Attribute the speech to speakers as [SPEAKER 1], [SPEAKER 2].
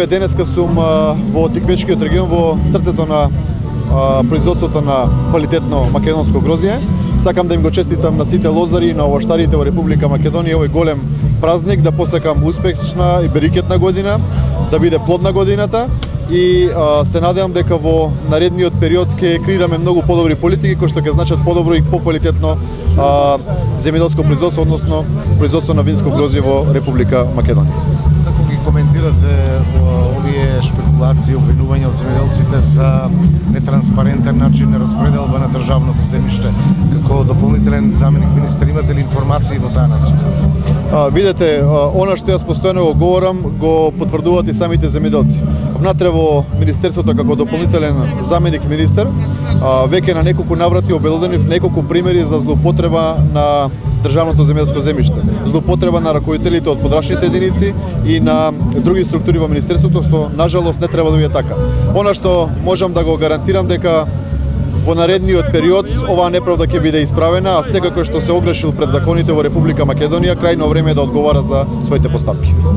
[SPEAKER 1] Денеска сум во Тиквечкиот регион, во срцето на производството на квалитетно македонско грозје. Сакам да им го честитам на сите лозари и на овоштарите во Република Македонија овој голем празник, да посакам успешна и берикетна година, да биде плодна годината и се надевам дека во наредниот период ќе креираме многу подобри политики кои што ќе значат подобро и поквалитетно земјоделско производство, односно производство на винско грозје во Република Македонија.
[SPEAKER 2] Како ги коментирате овие шпекулации, обвинувања од земјоделците за нетранспарентен начин на распределба на државното земјиште? Како дополнителен заменик министер, имате ли информации во таа насока?
[SPEAKER 1] Видете, она што јас постојано го говорам, го потврдуваат и самите земјоделци. Внатре во Министерството како дополнителен заменик министер, веќе на неколку наврати обелоденив неколку примери за злоупотреба на државното земјоделско земјиште, злоупотреба на раководителите од подрачните единици и на други структури во Министерството, што нажалост не треба да биде така. Она што можам да го гарантирам дека во наредниот период оваа неправда ќе биде исправена, а секако што се огрешил пред законите во Република Македонија, крајно време е да одговара за своите постапки.